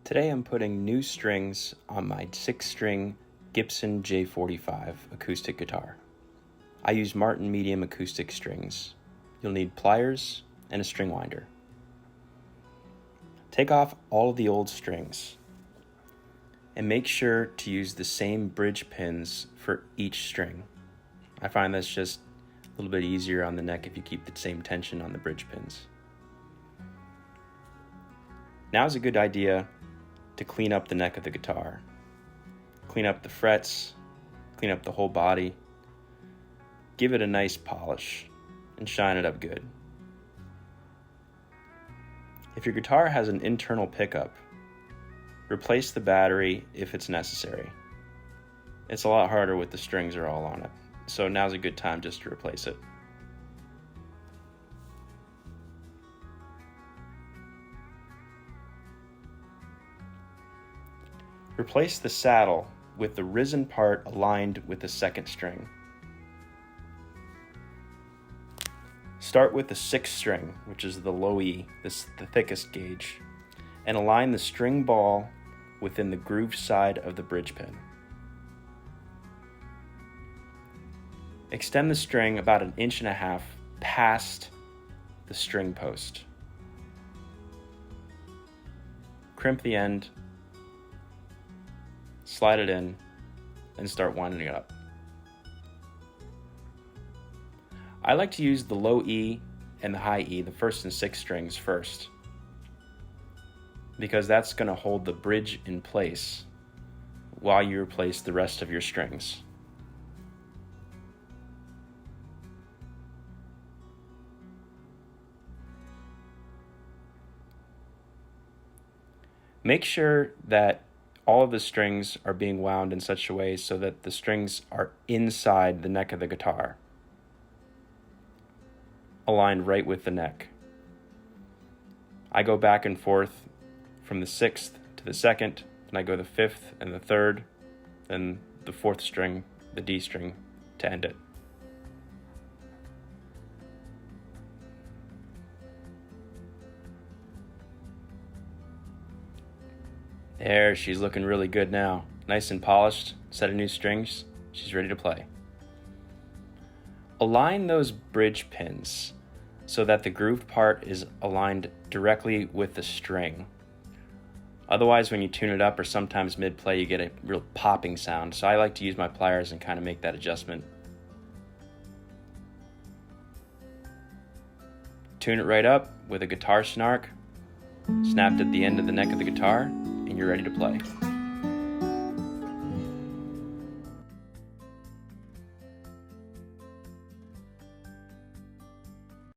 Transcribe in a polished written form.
Today I'm putting new strings on my 6-string Gibson J45 acoustic guitar. I use Martin medium acoustic strings. You'll need pliers and a string winder. Take off all of the old strings and make sure to use the same bridge pins for each string. I find that's just a little bit easier on the neck if you keep the same tension on the bridge pins. Now is a good idea to clean up the neck of the guitar. Clean up the frets, clean up the whole body, give it a nice polish, and shine it up good. If your guitar has an internal pickup, replace the battery if it's necessary. It's a lot harder with the strings are all on it, so now's a good time just to replace it. Replace the saddle with the risen part aligned with the second string. Start with the 6th string, which is the low E, the thickest gauge, and align the string ball within the grooved side of the bridge pin. Extend the string about 1.5 inches past the string post. Crimp the end, slide it in, and start winding it up. I like to use the low E and the high E, the 1st and 6th strings first, because that's going to hold the bridge in place while you replace the rest of your strings. Make sure that all of the strings are being wound in such a way so that the strings are inside the neck of the guitar, aligned right with the neck. I go back and forth from the 6th to the 2nd, and I go the 5th and the 3rd, then the 4th string, the D string, to end it. There, she's looking really good now. Nice and polished, set of new strings, she's ready to play. Align those bridge pins so that the grooved part is aligned directly with the string. Otherwise, when you tune it up or sometimes mid-play, you get a real popping sound. So I like to use my pliers and kind of make that adjustment. Tune it right up with a guitar snark, snapped at the end of the neck of the guitar, and you're ready to play.